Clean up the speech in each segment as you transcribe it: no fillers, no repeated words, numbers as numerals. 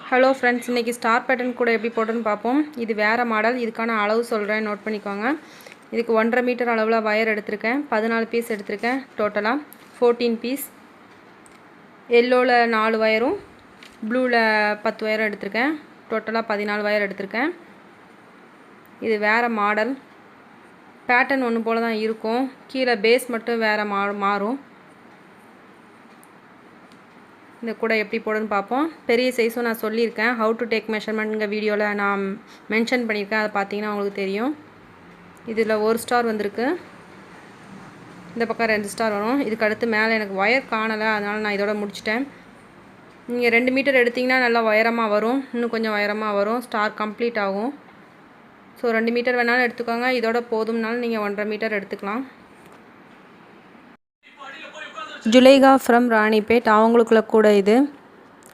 Hello friends, இன்றைக்கி star pattern கூட எப்படி போட்டுன்னு பார்ப்போம். இது வேறு மாடல். இதுக்கான அளவு சொல்கிறேன், நோட் பண்ணிக்கோங்க. இதுக்கு 1.5 மீட்டர் அளவில் வயர் எடுத்திருக்கேன். 14 பீஸ் எடுத்திருக்கேன். டோட்டலாக 14 பீஸ். எல்லோவில் 4 வயரும் ப்ளூவில் 10 வயரும் எடுத்திருக்கேன். டோட்டலாக 14 வயர் எடுத்திருக்கேன். இது வேறு மாடல். பேட்டர்ன் ஒன்று போல் தான் இருக்கும். கீழே பேஸ் மட்டும் வேறு மாறும். இந்த கூட எப்படி போடுன்னு பார்ப்போம். பெரிய சைஸும் நான் சொல்லியிருக்கேன். ஹவு டு டேக் மெஷர்மெண்ட்ங்க வீடியோவில் நான் மென்ஷன் பண்ணியிருக்கேன். அதை பார்த்தீங்கன்னா உங்களுக்கு தெரியும். இதில் 1 ஸ்டார் வந்திருக்கு. இந்த பக்கம் 2 ஸ்டார் வரும். இதுக்கு அடுத்து மேலே எனக்கு ஒயர் காணலை, அதனால் நான் இதோட முடிச்சிட்டேன். நீங்கள் 2 மீட்டர் எடுத்திங்கன்னா நல்லா உயரமாக வரும். இன்னும் கொஞ்சம் உயரமாக வரும். ஸ்டார் கம்ப்ளீட் ஆகும். ஸோ 2 மீட்டர் வேணாலும் எடுத்துக்கோங்க. இதோட போதும்னாலும் நீங்கள் 1.5 மீட்டர் எடுத்துக்கலாம். ஜுலைகா ஃப்ரம் ராணிப்பேட், அவங்களுக்குள்ள கூட இது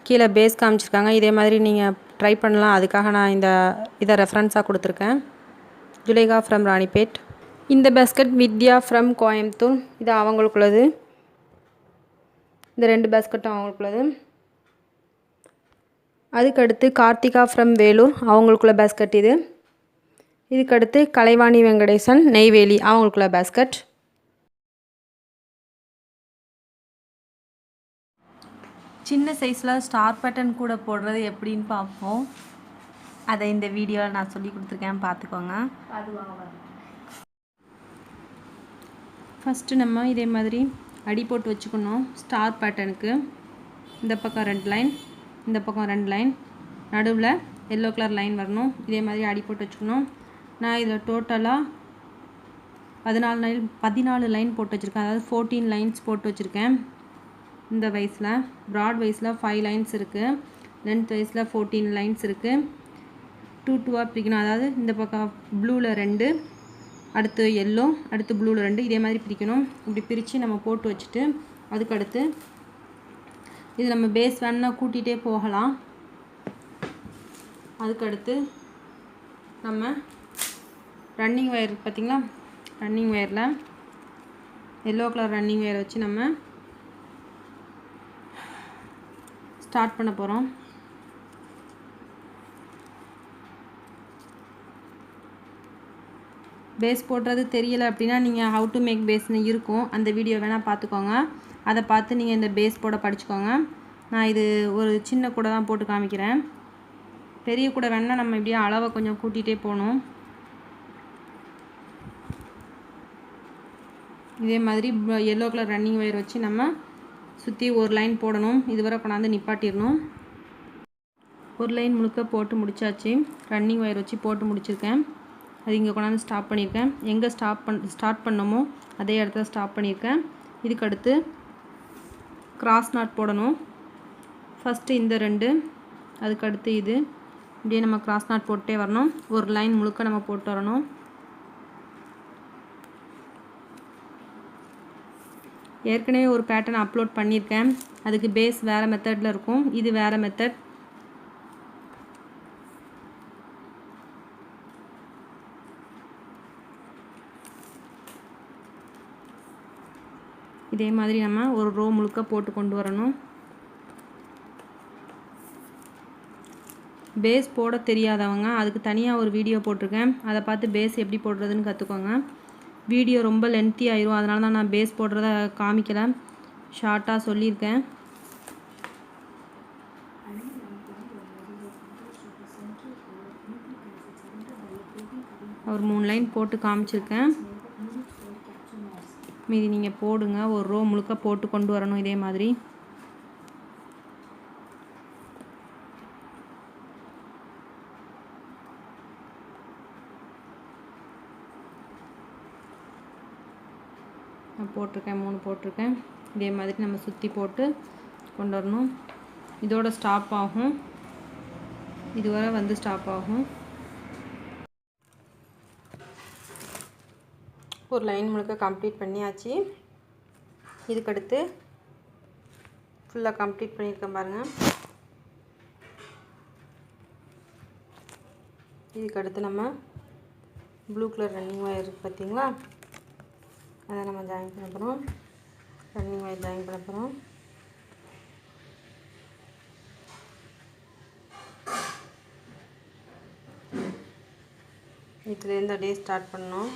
கீழே பேஸ் காமிச்சிருக்காங்க. இதே மாதிரி நீங்கள் ட்ரை பண்ணலாம். அதுக்காக நான் இதை ரெஃபரன்ஸாக கொடுத்துருக்கேன். ஜுலைகா ஃப்ரம் ராணிப்பேட். இந்த பேஸ்கெட் வித்யா ஃப்ரம் கோயம்புத்தூர், இது அவங்களுக்குள்ளது. இந்த 2 பேஸ்கெட்டும் அவங்களுக்குள்ளது. அதுக்கடுத்து கார்த்திகா ஃப்ரம் வேலூர், அவங்களுக்குள்ள பேஸ்கெட் இது. இதுக்கடுத்து கலைவாணி வெங்கடேசன் நெய்வேலி, அவங்களுக்குள்ள பேஸ்கெட். சின்ன சைஸில் ஸ்டார் பேட்டர்ன் கூட போடுறது எப்படின்னு பார்ப்போம். அதை இந்த வீடியோவில் நான் சொல்லி கொடுத்துருக்கேன், பார்த்துக்கோங்க. ஃபஸ்ட்டு நம்ம இதே மாதிரி அடி போட்டு வச்சுக்கணும். ஸ்டார் பேட்டர்னுக்கு இந்த பக்கம் 2 லைன், இந்த பக்கம் 2 லைன், நடுவில் எல்லோ கலர் லைன் வரணும். இதே மாதிரி அடி போட்டு வச்சுக்கணும். நான் இதில் டோட்டலாக 14 லைன் போட்டு வச்சுருக்கேன். அதாவது 14 லைன்ஸ் போட்டு வச்சுருக்கேன். இந்த வைஸில் ப்ராட் வைஸில் 5 லைன்ஸ் இருக்குது. லென்த் வைஸில் 14 லைன்ஸ் இருக்குது. 2 பிரிக்கணும். அதாவது இந்த பக்கம் ப்ளூவில் 2, அடுத்து எல்லோ, அடுத்து ப்ளூவில் 2, இதே மாதிரி பிரிக்கணும். இப்படி பிரித்து நம்ம போட்டு வச்சுட்டு அதுக்கடுத்து இது நம்ம பேஸ் வேணுன்னா கூட்டிகிட்டே போகலாம். அதுக்கடுத்து நம்ம ரன்னிங் ஒயர் பார்த்திங்களா, ரன்னிங் ஒயரில் எல்லோ கலர் ரன்னிங் ஒயரை வச்சு நம்ம ஸ்டார்ட் பண்ண போகிறோம். பேஸ் போடுறது தெரியலை அப்படின்னா நீங்கள் ஹவு டு மேக் பேஸ்னு இருக்கும், அந்த வீடியோ வேணால் பார்த்துக்கோங்க. அதை பார்த்து நீங்கள் இந்த பேஸ் போட படிச்சுக்கோங்க. நான் இது ஒரு சின்ன கூட தான் போட்டு காமிக்கிறேன். பெரிய கூட வேணால் நம்ம இப்படியே அளவை கொஞ்சம் கூட்டிகிட்டே போகணும். இதே மாதிரி எல்லோ கலர் ரன்னிங் ஒயர் வச்சு நம்ம சுற்றி ஒரு லைன் போடணும். இதுவரை கொண்டாந்து நிப்பாட்டிடணும். ஒரு லைன் முழுக்க போட்டு முடிச்சாச்சு. ரன்னிங் ஒயர் வச்சு போட்டு முடிச்சிருக்கேன். அது இங்கே கொண்டாந்து ஸ்டாப் பண்ணியிருக்கேன். எங்கே ஸ்டார்ட் பண்ணோமோ அதே இடத்துல ஸ்டாப் பண்ணியிருக்கேன். இதுக்கடுத்து கிராஸ் நாட் போடணும். ஃபஸ்ட்டு இந்த 2, அதுக்கடுத்து இது, இப்படியே நம்ம கிராஸ் நாட் போட்டே வரணும். ஒரு லைன் முழுக்க நம்ம போட்டு வரணும். ஏற்கனவே ஒரு பேட்டர்ன் அப்லோட் பண்ணியிருக்கேன். அதுக்கு பேஸ் வேறு மெத்தடில் இருக்கும், இது வேறு மெத்தட். இதே மாதிரி நம்ம ஒரு ரோ முழுக்க போட்டு கொண்டு வரணும். பேஸ் போட தெரியாதவங்க அதுக்கு தனியாக ஒரு வீடியோ போட்டிருக்கேன். அதை பார்த்து பேஸ் எப்படி போடுறதுன்னு கற்றுக்கோங்க. வீடியோ ரொம்ப லென்த்தி ஆயிரும், அதனால தான் நான் பேஸ் போடுறத காமிக்கலை, ஷார்ட்டாக சொல்லியிருக்கேன். ஒரு 3 லைன் போட்டு காமிச்சிருக்கேன். மீதி நீங்கள் போடுங்க. ஒரு ரோ முழுக்க போட்டு கொண்டு வரணும். இதே மாதிரி நான் போட்டிருக்கேன், 3 போட்டிருக்கேன். இதே மாதிரி நம்ம சுற்றி போட்டு கொண்டு வரணும். இதோட ஸ்டாப் ஆகும், இதுவரை வந்து ஸ்டாப் ஆகும். ஒரு லைன் முழுக்க கம்ப்ளீட் பண்ணியாச்சு. இதுக்கடுத்து ஃபுல்லாக கம்ப்ளீட் பண்ணியிருக்கேன் பாருங்கள். இதுக்கடுத்து நம்ம ப்ளூ கலர் ரன்னிங் ஒயர் இருக்குது பார்த்தீங்களா, அதை நம்ம ஜாயின் பண்ண போகிறோம். ரன்னிங் ஒயர் ஜாயின் பண்ண போகிறோம். இதுலேருந்து அப்படியே ஸ்டார்ட் பண்ணணும்.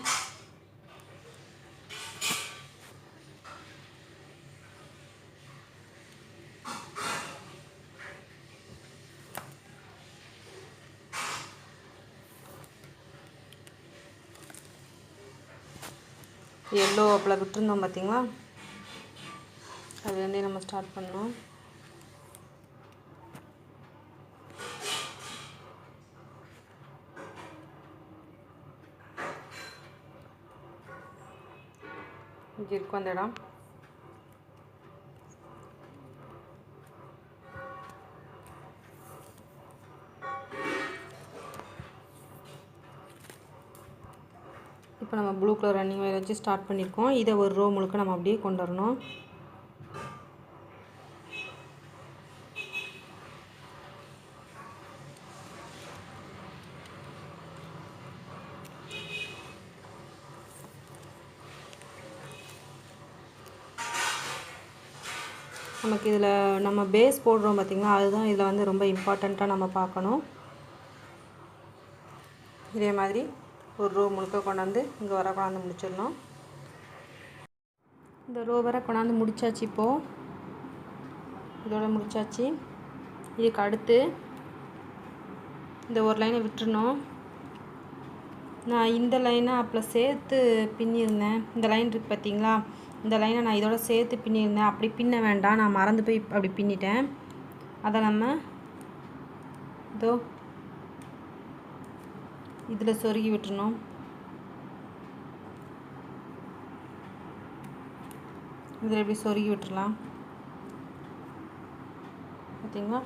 எல்லோ அப்பளம் விட்டுருந்தோம் பார்த்தீங்களா, அதுலேருந்தே நம்ம ஸ்டார்ட் பண்ணோம். இங்கே இருக்கும் அந்த இடம். இப்போ நம்ம ப்ளூ கலர் ரன்னிங் ஒயர் வச்சு ஸ்டார்ட் பண்ணியிருக்கோம். இதை ஒரு ரோ முழுக்க நம்ம அப்படியே கொண்டு வரணும். நமக்கு இதில் நம்ம பேஸ் போடுறோம் பார்த்திங்களா, அதுதான் இதில் வந்து ரொம்ப இம்பார்ட்டண்ட்டாக நம்ம பார்க்கணும். இதே மாதிரி ஒரு ரோ முழுக்க கொண்டாந்து இங்கே வர கொண்டாந்து முடிச்சிடணும். இந்த ரோ வர கொண்டாந்து முடித்தாச்சு. இப்போது இதோட முடித்தாச்சு. இதுக்கு அடுத்து இந்த ஒரு லைனை விட்டுருணும். நான் இந்த லைனை அப்போ சேர்த்து பின்னியிருந்தேன். இந்த லைன் இருக்குது பார்த்திங்களா, இந்த லைனை நான் இதோட சேர்த்து பின்னியிருந்தேன். அப்படி பின்ன வேண்டாம், நான் மறந்து போய் அப்படி பின்னிட்டேன். அதை நம்ம இதோ இதில் சொருகி விட்டுறணும். இதில் எப்படி சொருகி விட்டுடலாம் பார்த்தீங்களா.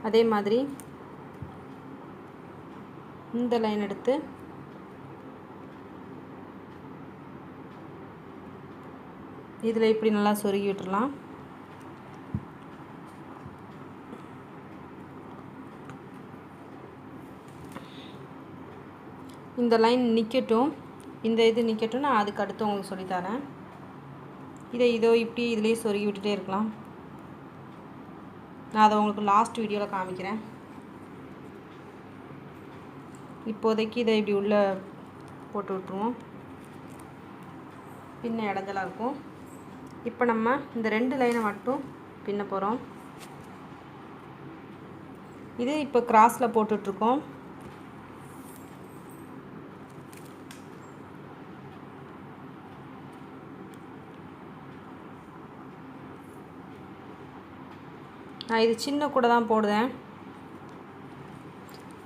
அதே மாதிரி இந்த லைன் எடுத்து இதில் இப்படி நல்லா சொருகி விட்டுடலாம். இந்த லைன் நிற்கட்டும், இந்த இது நிற்கட்டும். நான் அதுக்கு அடுத்து உங்களுக்கு சொல்லித்தரேன். இதோ இப்படி இதிலே சொருகி விட்டுட்டே இருக்கலாம். நான் அதை உங்களுக்கு லாஸ்ட் வீடியோவில் காமிக்கிறேன். இப்போதைக்கு இதை இப்படி உள்ளே போட்டு விட்டுருவோம், பின்ன இடைஞ்சலாக இருக்கும். இப்போ நம்ம இந்த 2 லைனை மட்டும் பின்ன போகிறோம். இது இப்போ கிராஸில் போட்டுட்ருக்கோம். நான் இது சின்ன கூட தான் போடுவேன்.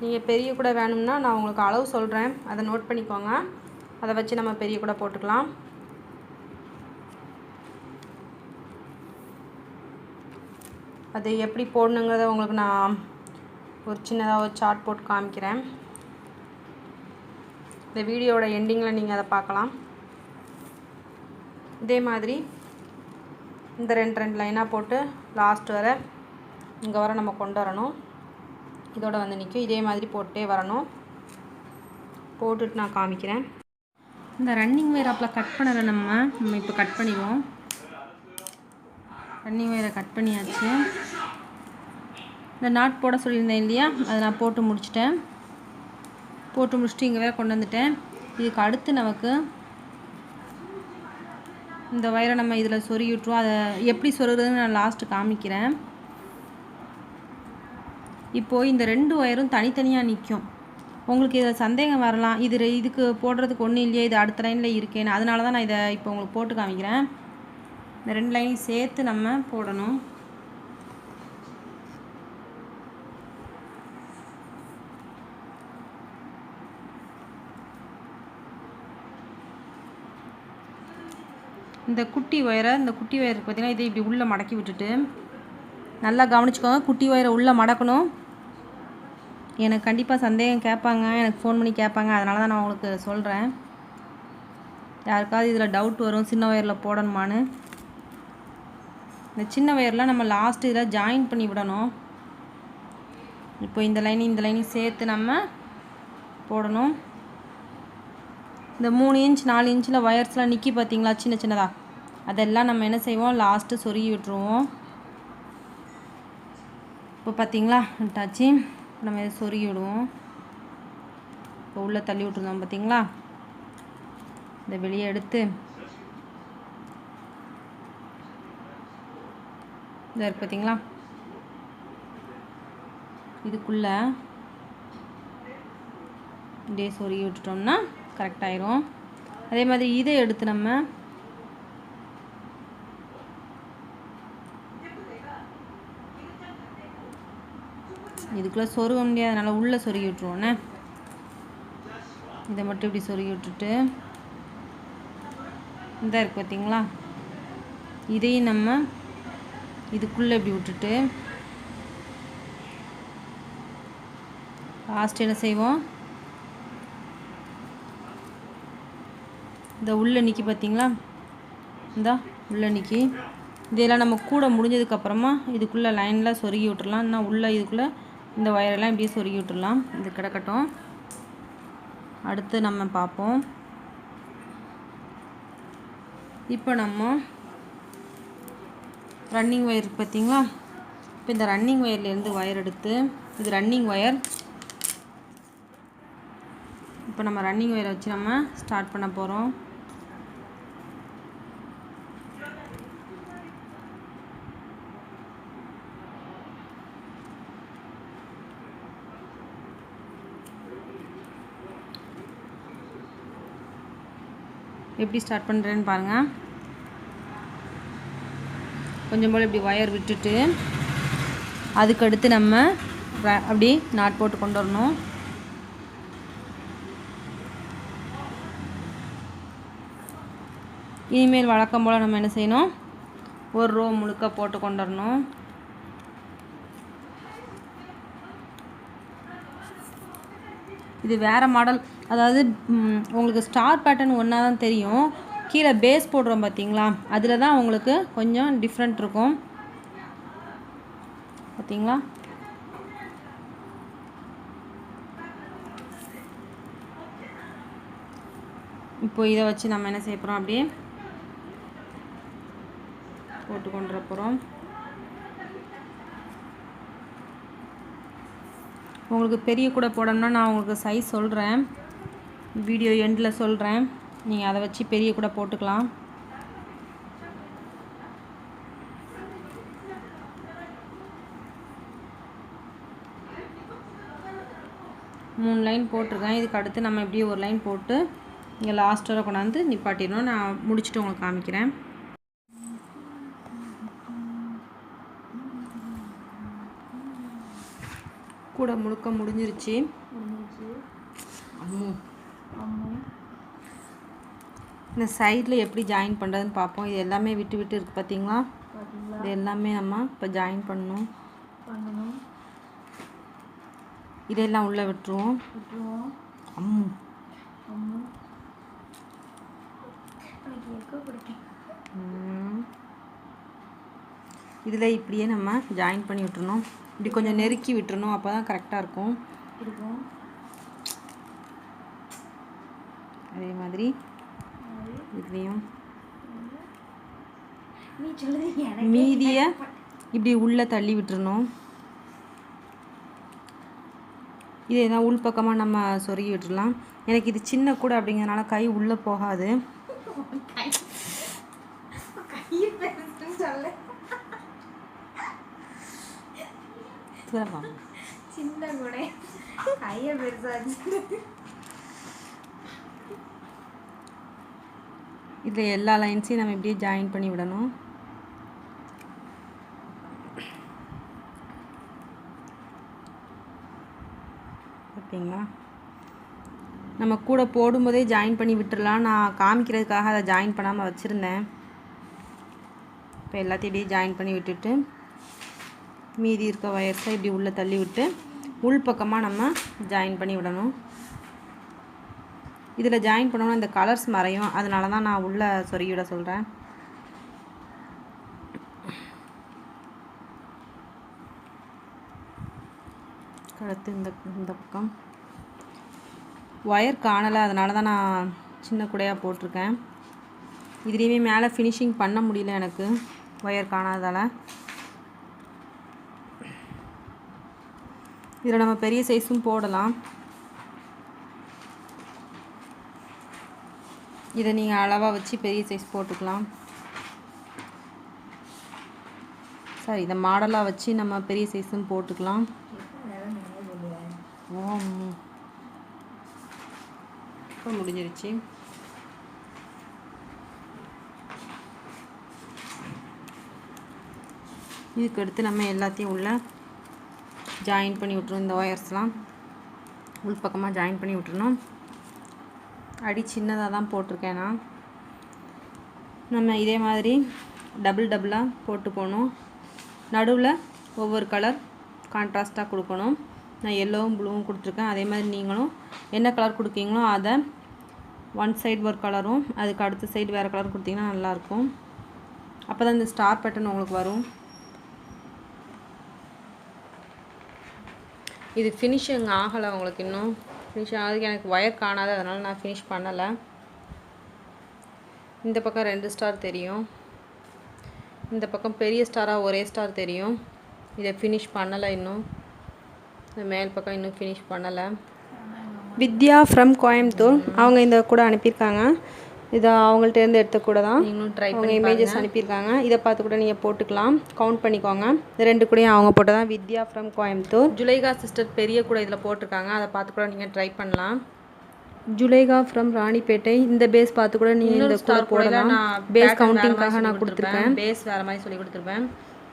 நீங்கள் பெரிய கூட வேணும்னா நான் உங்களுக்கு அளவு சொல்கிறேன், அதை நோட் பண்ணிக்கோங்க. அதை வச்சு நம்ம பெரிய கூட போட்டுக்கலாம். அது எப்படி போடணுங்கிறத உங்களுக்கு நான் ஒரு சின்னதாக ஒரு சார்ட் போட்டு காமிக்கிறேன். இந்த வீடியோவோட எண்டிங்கில் நீங்கள் அதை பார்க்கலாம். இதே மாதிரி இந்த 2 லைனாக போட்டு லாஸ்ட் வர இங்கே வர நம்ம கொண்டு வரணும். இதோட வந்து நிற்கும். இதே மாதிரி போட்டே வரணும். போட்டுட்டு நான் காமிக்கிறேன். இந்த ரன்னிங் ஒயர் அப்பளம் கட் பண்ணலை நம்ம இப்போ கட் பண்ணிடுவோம். ரன்னிங் ஒயரை கட் பண்ணியாச்சு. இந்த நாட் போட சொல்லியிருந்தேன் இல்லையா, அதை நான் போட்டு முடிச்சிட்டேன். போட்டு முடிச்சுட்டு இங்கே வேறு கொண்டு வந்துட்டேன். இதுக்கு அடுத்து நமக்கு இந்த ஒயரை நம்ம இதில் சொருகி விட்டுருவோம். அதை எப்படி சொருகிறதுன்னு நான் லாஸ்ட்டு காமிக்கிறேன். இப்போது இந்த 2 ஒயரும் தனித்தனியாக நிற்கும். உங்களுக்கு இதில் சந்தேகம் வரலாம், இதுக்கு போடுறதுக்கு ஒன்றும் இல்லையே, இது அடுத்த லைனில் இருக்கேன்னு. அதனால தான் நான் இதை இப்போ உங்களுக்கு போட்டு காமிக்கிறேன். இந்த 2 லைனையும் சேர்த்து நம்ம போடணும். இந்த குட்டி ஒயரை பார்த்திங்கன்னா இதை இப்படி உள்ளே மடக்கி விட்டுட்டு நல்லா கவனிச்சுக்கோங்க. குட்டி ஒயரை உள்ளே மடக்கணும். எனக்கு கண்டிப்பாக சந்தேகம் கேட்பாங்க, எனக்கு ஃபோன் பண்ணி கேட்பாங்க. அதனால தான் நான் உங்களுக்கு சொல்கிறேன். யாருக்காவது இதில் டவுட் வரும், சின்ன ஒயரில் போடணுமான்னு. இந்த சின்ன ஒயரில் நம்ம லாஸ்ட்டு இதில் ஜாயின் பண்ணி விடணும். இப்போ இந்த லைனையும் சேர்த்து நம்ம போடணும். இந்த 3 இன்ச் 4 இன்ச்சில் ஒயர்ஸ்லாம் நிற்கி பார்த்தீங்களா, சின்னதாக, அதெல்லாம் நம்ம என்ன செய்வோம், லாஸ்ட்டு சொருகி விட்டுருவோம். இப்போ பார்த்தீங்களா டச்சு, நம்ம இதை சொருகி விடுவோம். இப்போ உள்ளே தள்ளி விட்டுருந்தோம் பார்த்தீங்களா, இதை வெளியே எடுத்து இதை இருக்கு பார்த்தீங்களா, இதுக்குள்ளே இப்படியே சொருகி விட்டுட்டோம்னா கரெக்டாயிரும். அதே மாதிரி இதை எடுத்து நம்ம இதுக்குள்ளே சொருக முடியாதனால உள்ளே சொருகி விட்ருவோண்ணே. இதை மட்டும் இப்படி சொருகி விட்டுட்டு இந்த இருக்குது பார்த்தீங்களா, இதையும் நம்ம இதுக்குள்ளே இப்படி விட்டுட்டு லாஸ்ட் என்ன செய்வோம், இந்த உள்ள நிற்கி பார்த்தீங்களா, இந்த உள்ள நிற்கி இதெல்லாம் நம்ம கூட முடிஞ்சதுக்கப்புறமா இதுக்குள்ளே லைனில் சொருகி விட்டுடலாம். இன்னும் உள்ளே இதுக்குள்ளே இந்த ஒயரெல்லாம் இப்படியே சொருகி விட்டுடலாம். இது கிடக்கட்டும், அடுத்து நம்ம பார்ப்போம். இப்போ நம்ம ரன்னிங் ஒயர் இருக்குது பார்த்தீங்களா, இப்போ இந்த ரன்னிங் ஒயர்லேருந்து ஒயர் எடுத்து இது ரன்னிங் ஒயர். இப்போ நம்ம ரன்னிங் ஒயரை வச்சு நம்ம ஸ்டார்ட் பண்ண போகிறோம். எப்படி ஸ்டார்ட் பண்ணுறேன்னு பாருங்கள். கொஞ்சம் போல் இப்படி ஒயர் விட்டுட்டு அதுக்கடுத்து நம்ம அப்படி நாட் போட்டு கொண்டு வரணும். இனிமேல் வழக்கம் போல் நம்ம என்ன செய்யணும், ஒரு ரோ முழுக்க போட்டு கொண்டு வரணும். இது வேறு மாடல், அதாவது உங்களுக்கு ஸ்டார் பேட்டர்ன் ஒன்றா தான் தெரியும். கீழே பேஸ் போடுறோம் பார்த்தீங்களா, அதில் தான் உங்களுக்கு கொஞ்சம் டிஃப்ரெண்ட் இருக்கும் பார்த்தீங்களா. இப்போ இதை வச்சு நம்ம என்ன செய்ய போகிறோம், அப்படியே போட்டு கொண்டு வர போகிறோம். உங்களுக்கு பெரிய கூட போடணும்னா நான் உங்களுக்கு சைஸ் சொல்கிறேன், வீடியோ எண்டில் சொல்கிறேன். நீங்கள் அதை வச்சு பெரிய கூட போட்டுக்கலாம். மூணு லைன் போட்டிருக்கேன். இதுக்கு அடுத்து நம்ம இப்படியே ஒரு லைன் போட்டு இங்கே லாஸ்ட் வரை கொண்டாந்து நிப்பாட்டிடணும். நான் முடிச்சுட்டு உங்களுக்கு காமிக்கிறேன். கூட முழுக்க முடிஞ்சிருச்சு. இந்த சைடில் எப்படி ஜாயின் பண்ணுறதுன்னு பார்ப்போம். இது எல்லாமே விட்டு விட்டு இருக்குது பார்த்தீங்களா, இது எல்லாமே நம்ம இப்போ ஜாயின் பண்ணணும். இதெல்லாம் உள்ளே விட்டுருவோம். இதில் இப்படியே நம்ம ஜாயின் பண்ணி விட்டுறணும். இப்படி கொஞ்சம் நெருக்கி விட்டுறணும், அப்போ தான் கரெக்டாக இருக்கும். அதே மாதிரி இதுலேயும் மீதியை இப்படி உள்ளே தள்ளி விட்டுறணும். இதே தான் உள் பக்கமாக நம்ம சொருகி விட்டுடலாம். எனக்கு இது சின்ன கூட அப்படிங்கிறதுனால கை உள்ளே போகாது. சின்ன கூட கையை பெருசாச்சு. இதில் எல்லா லைன்ஸையும் நம்ம இப்படியே ஜாயின் பண்ணி விடணும். ஓகேங்களா, நம்ம கூட போடும்போதே ஜாயின் பண்ணி விட்டுடலாம். நான் காமிக்கிறதுக்காக அதை ஜாயின் பண்ணாமல் வச்சுருந்தேன். இப்போ எல்லாத்தையும் இப்படியே ஜாயின் பண்ணி விட்டுட்டு மீதி இருக்க ஒயர்ஸை இப்படி உள்ளே தள்ளி விட்டு உள் பக்கமாக நம்ம ஜாயின் பண்ணி விடணும். இதில் ஜாயின் பண்ணோன்னா இந்த கலர்ஸ் மறையும், அதனால தான் நான் உள்ளே சொருகி விட சொல்கிறேன். அடுத்து இந்த பக்கம் ஒயர் காணலை, அதனால தான் நான் சின்ன கூடையாக போட்டிருக்கேன். இதுலேயுமே மேலே ஃபினிஷிங் பண்ண முடியல எனக்கு ஒயர் காணாததால். இதில் நம்ம பெரிய சைஸும் போடலாம். இதை நீங்கள் அளவாக வச்சு பெரிய சைஸ் போட்டுக்கலாம். சரி, இதை மாடலாக வச்சு நம்ம பெரிய சைஸும் போட்டுக்கலாம். இப்போ முடிஞ்சிருச்சு. இதுக்கு அடுத்து நம்ம எல்லாத்தையும் உள்ள ஜாயின் பண்ணி விட்டுருணும். இந்த ஒயர்ஸ்லாம் உள் பக்கமாக ஜாயின் பண்ணி விட்டுருணும். அடி சின்னதாக தான் போட்டிருக்கேன் நான். நம்ம இதே மாதிரி டபுளாக போட்டு போகணும். நடுவில் ஒவ்வொரு கலர் கான்ட்ராஸ்ட்டாக கொடுக்கணும். நான் எல்லோவும் ப்ளூவும் கொடுத்துருக்கேன். அதே மாதிரி நீங்களும் என்ன கலர் கொடுக்கீங்களோ அதை ஒன் சைடு ஒரு கலரும் அதுக்கு அடுத்த சைடு வேறு கலர் கொடுத்தீங்கன்னா நல்லாயிருக்கும். அப்போ தான் இந்த ஸ்டார் பேட்டர்ன் உங்களுக்கு வரும். இது ஃபினிஷிங் ஆகலை உங்களுக்கு, இன்னும் ஃபினிஷிங் ஆகிறதுக்கு எனக்கு ஒயர் காணாது, அதனால் நான் ஃபினிஷ் பண்ணலை. இந்த பக்கம் 2 ஸ்டார் தெரியும், இந்த பக்கம் பெரிய ஸ்டாராக ஒரே ஸ்டார் தெரியும். இதை ஃபினிஷ் பண்ணலை இன்னும். இந்த மேல் பக்கம் இன்னும் ஃபினிஷ் பண்ணலை. வித்யா ஃப்ரம் கோயம்புத்தூர் அவங்க இந்த கூட அனுப்பியிருக்காங்க. இதை அவங்கள்ட்ட இருந்து எடுத்த கூட தான். நீங்களும் ட்ரை பண்ணி இமேஜஸ் அனுப்பியிருக்காங்க. இதை பார்த்து கூட நீங்கள் போட்டுக்கலாம். கவுண்ட் பண்ணிக்கோங்க. இந்த 2 கூடையும் அவங்க போட்டதான். வித்யா ஃப்ரம் கோயம்புத்தூர். ஜுலைகா சிஸ்டர் பெரிய கூட இதில் போட்டிருக்காங்க. அதை பார்த்து கூட நீங்கள் ட்ரை பண்ணலாம். ஜுலைகா ஃப்ரம் ராணிப்பேட்டை. இந்த பேஸ் பார்த்து கூட நீங்கள் இந்த கூட போடலாம். பேஸ் கவுண்டிங்காக நான் கொடுத்துருக்கேன். பேஸ் வேறு மாதிரி சொல்லி கொடுத்துருப்பேன்.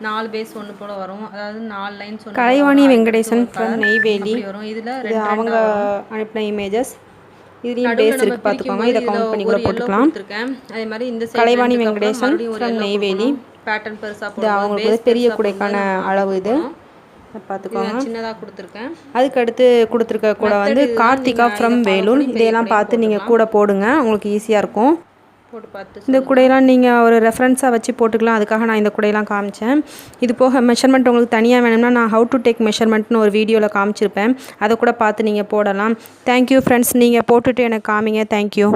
4 பேஸ் ஒன்று போல் வரும். அதாவது 4 லைன்ஸ் ஒன்று. கலைவாணி வெங்கடேசன் ஃப்ரம் நெய்வேலி வரும். இதில் அவங்க அனுப்பின இமேஜஸ். இதுலேயும் பேஸ் இருக்குது பார்த்துக்கோங்க. இதை கவுண்ட் பண்ணி கூட போட்டுக்கலாம். அதே மாதிரி இந்த கலைவாணி வெங்கடேசன் ஃப்ரம் நெய்வேலி. பேட்டர்ன் பெருசாக போட்டு அவங்களுக்கு பெரிய கூடைக்கான அளவு இது பார்த்துக்கோங்க. சின்னதாக கொடுத்துருக்கேன். அதுக்கு அடுத்து கொடுத்துருக்க கூட வந்து கார்த்திகா ஃப்ரம் வேலூர். இதையெல்லாம் பார்த்து நீங்கள் கூட போடுங்க, உங்களுக்கு ஈஸியாக இருக்கும். போட்டு பார்த்து இந்த கூடையெல்லாம் நீங்கள் ஒரு ரெஃபரன்ஸாக வச்சு போட்டுக்கலாம். அதுக்காக நான் இந்த கூடையெல்லாம் காமிச்சேன். இது போக மெஷர்மெண்ட் உங்களுக்கு தனியாக வேணும்னா நான் ஹவு டு டேக் மெஷர்மெண்ட்னு ஒரு வீடியோவில் காமிச்சிருப்பேன். அதை கூட பார்த்து நீங்கள் போடலாம். Thank you friends. நீங்கள் போட்டுட்டு எனக்கு காமிங்க. தேங்க்யூ.